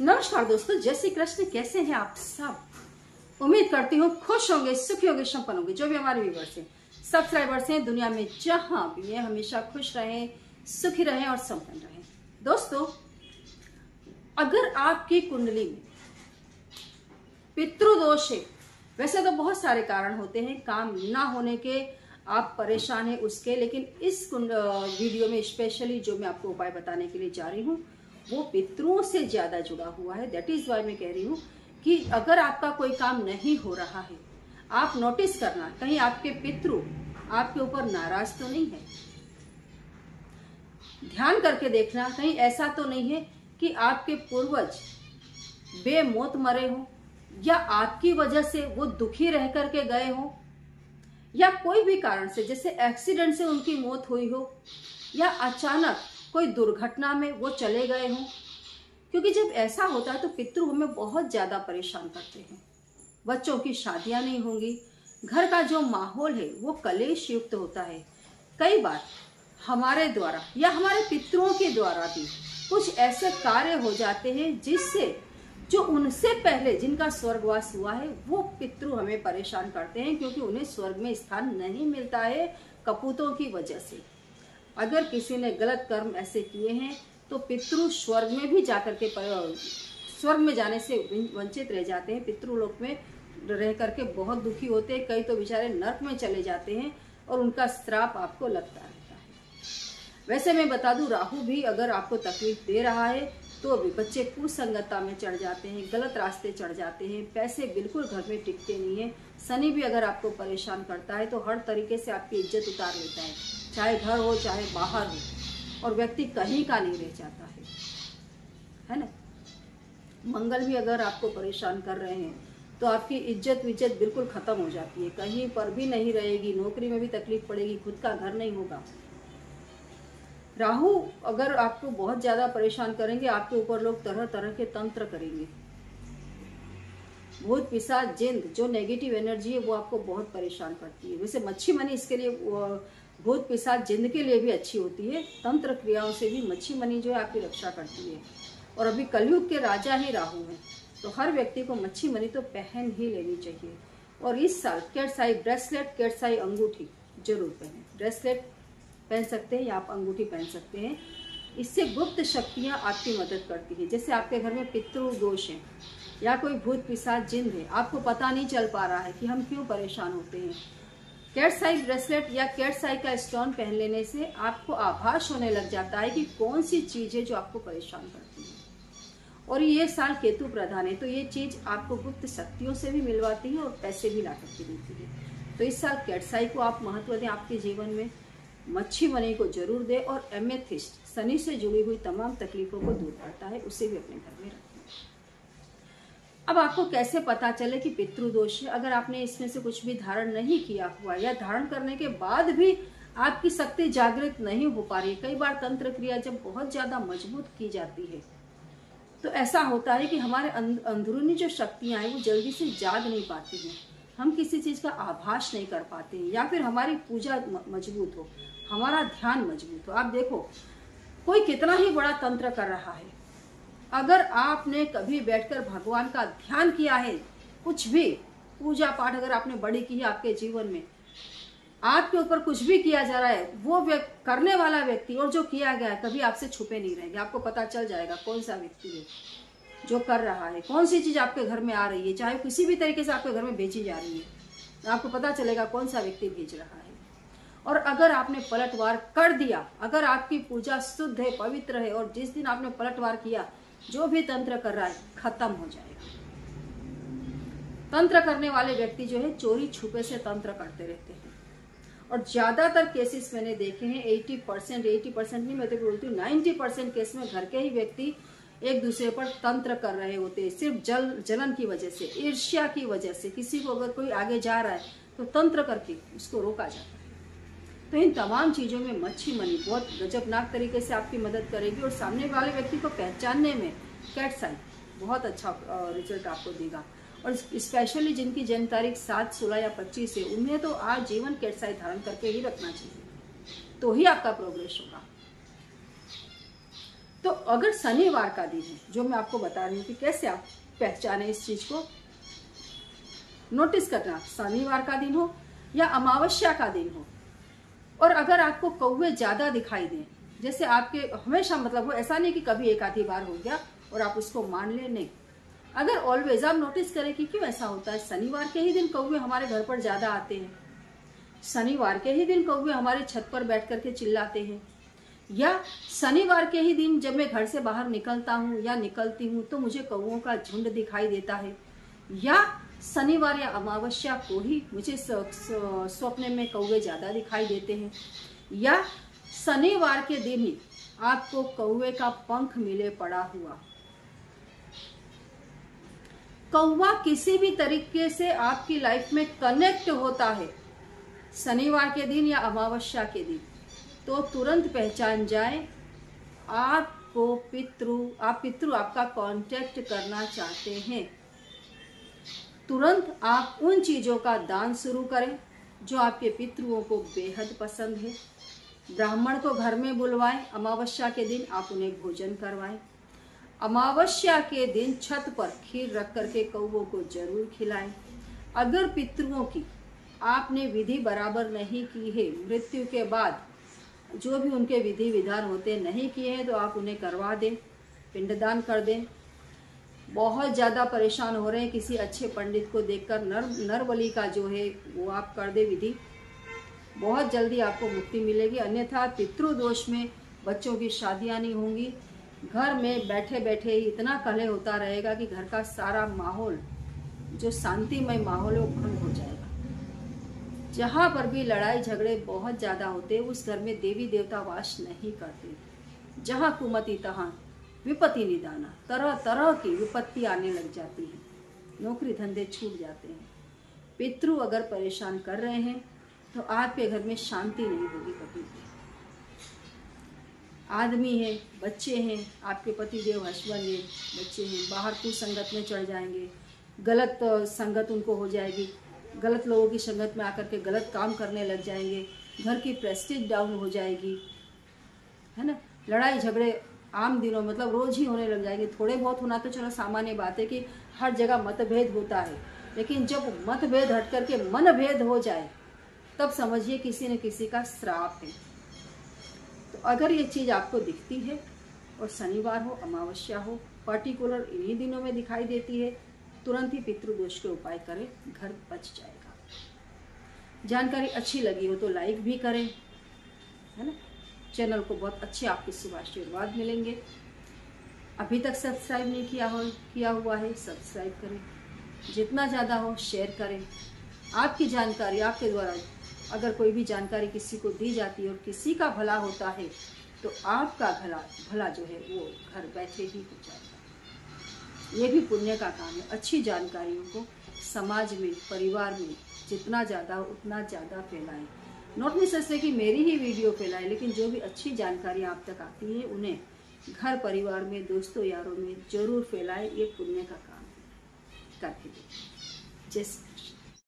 नमस्कार दोस्तों, जय श्री कृष्ण। कैसे हैं आप सब? उम्मीद करती हूँ खुश होंगे, सुखी होंगे, संपन्न होंगे। जो भी हमारे व्यूवर्स हैं, सब्सक्राइबर्स हैं, दुनिया में जहां भी हैं, हमेशा खुश रहें, सुखी रहें और संपन्न रहें। दोस्तों, अगर आपकी कुंडली में पितृदोष है, वैसे तो बहुत सारे कारण होते हैं काम ना होने के, आप परेशान हैं उसके, लेकिन इस वीडियो में स्पेशली जो मैं आपको उपाय बताने के लिए जा रही हूँ वो पितरों से ज्यादा जुड़ा हुआ है। दैट इज वाई मैं कह रही हूँ कि अगर आपका कोई काम नहीं हो रहा है, आप नोटिस करना कहीं आपके पितृ आपके ऊपर नाराज तो नहीं है। ध्यान करके देखना कहीं ऐसा तो नहीं है कि आपके पूर्वज बेमौत मरे हो, या आपकी वजह से वो दुखी रह करके गए हो, या कोई भी कारण से जैसे एक्सीडेंट से उनकी मौत हुई हो, या अचानक कोई दुर्घटना में वो चले गए हों। क्योंकि जब ऐसा होता है तो पितृ हमें बहुत ज्यादा परेशान करते हैं। बच्चों की शादियां नहीं होंगी, घर का जो माहौल है वो कलेश युक्त होता है। कई बार हमारे द्वारा या हमारे पितरों के द्वारा भी कुछ ऐसे कार्य हो जाते हैं जिससे जो उनसे पहले जिनका स्वर्गवास हुआ है वो पितृ हमें परेशान करते हैं, क्योंकि उन्हें स्वर्ग में स्थान नहीं मिलता है कपूतों की वजह से। अगर किसी ने गलत कर्म ऐसे किए हैं तो पितृ स्वर्ग में भी जाकर के स्वर्ग में जाने से वंचित रह जाते हैं। पितृलोक में रह करके बहुत दुखी होते हैं, कई तो बेचारे नरक में चले जाते हैं और उनका श्राप आपको लगता रहता है। वैसे मैं बता दूं, राहु भी अगर आपको तकलीफ दे रहा है तो भी बच्चे कुसंगतता में चढ़ जाते हैं, गलत रास्ते चढ़ जाते हैं, पैसे बिल्कुल घर में टिकते नहीं है। शनि भी अगर आपको परेशान करता है तो हर तरीके से आपकी इज्जत उतार लेता है, चाहे घर हो चाहे बाहर हो, और व्यक्ति कहीं का नहीं रह जाता है ना। मंगल भी अगर आपको परेशान कर रहे हैं तो आपकी इज्जत विज्जत बिल्कुल खत्म हो जाती है, कहीं पर भी नहीं रहेगी, नौकरी में भी तकलीफ पड़ेगी, खुद का घर नहीं होगा। राहु अगर आपको बहुत ज्यादा परेशान करेंगे, आपके ऊपर लोग तरह तरह के तंत्र करेंगे। भूत पिशाच जिन्न जो नेगेटिव एनर्जी है वो आपको बहुत परेशान करती है। वैसे मच्छी मनी इसके लिए, भूत पिशाच जिन्न के लिए भी अच्छी होती है। तंत्र क्रियाओं से भी मच्छी मनी जो है आपकी रक्षा करती है। और अभी कलयुग के राजा ही राहु हैं, तो हर व्यक्ति को मच्छी मनी तो पहन ही लेनी चाहिए। और इस साल केटसाई ब्रेसलेट, केटसाई अंगूठी जरूर पहने। ब्रेसलेट पहन सकते हैं या आप अंगूठी पहन सकते हैं। इससे गुप्त शक्तियां आपकी मदद करती है। जैसे आपके घर में पितृ दोष है या कोई भूत पिशाच जिन्न है, आपको पता नहीं चल पा रहा है कि हम क्यों परेशान होते हैं, केटसाई ब्रेसलेट या केटसाई का स्टोन पहन लेने से आपको आभास होने लग जाता है कि कौन सी चीज है जो आपको परेशान करती है। और ये साल केतु प्रधान है, तो ये चीज आपको गुप्त शक्तियों से भी मिलवाती है और पैसे भी ला करके देती है। तो इस साल केटसाई को आप महत्व दें आपके जीवन में, मच्छी मनी को जरूर दे। और एमेथिस्ट शनि से जुड़ी हुई तमाम तकलीफों को दूर करता है, उसे भी अपने घर में रखें। अब आपको कैसे पता चले कि पितृदोष है? अगर आपने इसमें से कुछ भी धारण नहीं किया हुआ या धारण करने के बाद भी आपकी शक्ति जागृत नहीं हो पा रही, कई बार तंत्र क्रिया जब बहुत ज्यादा मजबूत की जाती है तो ऐसा होता है कि हमारे अंदरूनी जो शक्तियां हैं वो जल्दी से जाग नहीं पाती हैं, हम किसी चीज का आभास नहीं कर पाते हैं, या फिर हमारी पूजा मजबूत हो, हमारा ध्यान मजबूत हो। आप देखो, कोई कितना ही बड़ा तंत्र कर रहा है, अगर आपने कभी बैठकर भगवान का ध्यान किया है, कुछ भी पूजा पाठ अगर आपने बड़ी की है आपके जीवन में, आपके ऊपर कुछ भी किया जा रहा है, वो करने वाला व्यक्ति और जो किया गया है कभी आपसे छुपे नहीं रहेंगे। आपको पता चल जाएगा कौन सा व्यक्ति है जो कर रहा है, कौन सी चीज आपके घर में आ रही है, चाहे किसी भी तरीके से आपके घर में भेजी जा रही है, आपको पता चलेगा कौन सा व्यक्ति भेज रहा है। और अगर आपने पलटवार कर दिया, अगर आपकी पूजा शुद्ध है, पवित्र है, और जिस दिन आपने पलटवार किया, जो भी तंत्र कर रहा है खत्म हो जाएगा। तंत्र करने वाले व्यक्ति जो है चोरी छुपे से तंत्र करते रहते हैं, और ज्यादातर केसेस मैंने देखे हैं 80% नहीं, मैं तो बोलती हूँ 90% केस में घर के ही व्यक्ति एक दूसरे पर तंत्र कर रहे होते हैं, सिर्फ जलन की वजह से, ईर्ष्या की वजह से। किसी को अगर कोई आगे जा रहा है तो तंत्र करके उसको रोका जाता है। तो इन तमाम चीजों में मच्छी मनी बहुत गजबनाक तरीके से आपकी मदद करेगी, और सामने वाले व्यक्ति को पहचानने में केटसाई बहुत अच्छा रिजल्ट आपको देगा। और स्पेशली जिनकी जन्म तारीख 7, 16 या 25 है, उन्हें तो आज जीवन केटसाई धारण करके ही रखना चाहिए, तो ही आपका प्रोग्रेस होगा। तो अगर शनिवार का दिन है, जो मैं आपको बता रही हूँ कि कैसे आप पहचाने इस चीज को, नोटिस करना, शनिवार का दिन हो या अमावस्या का दिन हो, और अगर आपको कौवे ज्यादा दिखाई दें, जैसे आपके हमेशा मतलब वो ऐसा नहीं कि कभी एक आधी बार हो गया और आप उसको मान ले, नहीं, अगर ऑलवेज आप नोटिस करें कि क्यों ऐसा होता है, शनिवार के ही दिन कौवे हमारे घर पर ज्यादा आते हैं, शनिवार के ही दिन कौवे हमारे छत पर बैठ करके चिल्लाते हैं, या शनिवार के ही दिन जब मैं घर से बाहर निकलता हूँ या निकलती हूँ तो मुझे कौवों का झुंड दिखाई देता है, या शनिवार या अमावस्या को ही मुझे स्वप्न में कौवे ज्यादा दिखाई देते हैं, या शनिवार के दिन ही आपको कौवे का पंख मिले पड़ा हुआ। कौवा किसी भी तरीके से आपकी लाइफ में कनेक्ट होता है शनिवार के दिन या अमावस्या के दिन, तो तुरंत पहचान जाए आपको पितृ आपका कांटेक्ट करना चाहते हैं। तुरंत आप उन चीजों का दान शुरू करें जो आपके पितृओं को बेहद पसंद है। ब्राह्मण को घर में बुलवाएं, अमावस्या के दिन आप उन्हें भोजन करवाएं। अमावस्या के दिन छत पर खीर रख करके कौवों को जरूर खिलाएं। अगर पितृओं की आपने विधि बराबर नहीं की है, मृत्यु के बाद जो भी उनके विधि विधान होते नहीं किए हैं, तो आप उन्हें करवा दें, पिंडदान कर दें। बहुत ज़्यादा परेशान हो रहे हैं, किसी अच्छे पंडित को देखकर नर बलि का जो है वो आप कर दे विधि, बहुत जल्दी आपको मुक्ति मिलेगी। अन्यथा पितृदोष में बच्चों की शादियां नहीं होंगी, घर में बैठे बैठे ही इतना कलह होता रहेगा कि घर का सारा माहौल, जो शांतिमय माहौल है, वो भंग हो जाएगा। जहाँ पर भी लड़ाई झगड़े बहुत ज़्यादा होते हैं, उस घर में देवी देवता वास नहीं करते। जहाँ कुमति तहाँ विपत्ति निदाना, तरह तरह की विपत्ति आने लग जाती है, नौकरी धंधे छूट जाते हैं। पितृ अगर परेशान कर रहे हैं तो आपके घर में शांति नहीं होगी कभी भी। आदमी है, बच्चे हैं, आपके पति देव हस्बैंड है, बच्चे हैं, बाहर कुसंगत में चढ़ जाएंगे, गलत संगत उनको हो जाएगी, गलत लोगों की संगत में आकर के गलत काम करने लग जाएंगे, घर की प्रेस्टीज डाउन हो जाएगी, है ना। लड़ाई झगड़े आम दिनों मतलब रोज ही होने लग जाएंगे। थोड़े बहुत होना तो चलो सामान्य बात है कि हर जगह मतभेद होता है, लेकिन जब मतभेद हट करके मनभेद हो जाए तब समझिए किसी न किसी का श्राप है। तो अगर ये चीज आपको दिखती है और शनिवार हो, अमावस्या हो, पर्टिकुलर इन्हीं दिनों में दिखाई देती है, तुरंत ही पितृदोष के उपाय करें, घर बच जाएगा। जानकारी अच्छी लगी हो तो लाइक भी करें, है ना। चैनल को बहुत अच्छे आपके शुभ आशीर्वाद मिलेंगे। अभी तक सब्सक्राइब नहीं किया हुआ है, सब्सक्राइब करें, जितना ज़्यादा हो शेयर करें। आपकी जानकारी, आपके द्वारा अगर कोई भी जानकारी किसी को दी जाती है और किसी का भला होता है, तो आपका भला जो है वो घर बैठे ही हो जाएगा। ये भी पुण्य का काम है। अच्छी जानकारियों को समाज में, परिवार में जितना ज़्यादा हो उतना ज़्यादा फैलाएं। नॉट नेसेसरी कि मेरी ही वीडियो फैलाएं, लेकिन जो भी अच्छी जानकारी आप तक आती है उन्हें घर परिवार में, दोस्तों यारों में जरूर फैलाएं। ये पुण्य का काम है, करके देखिए। जैसे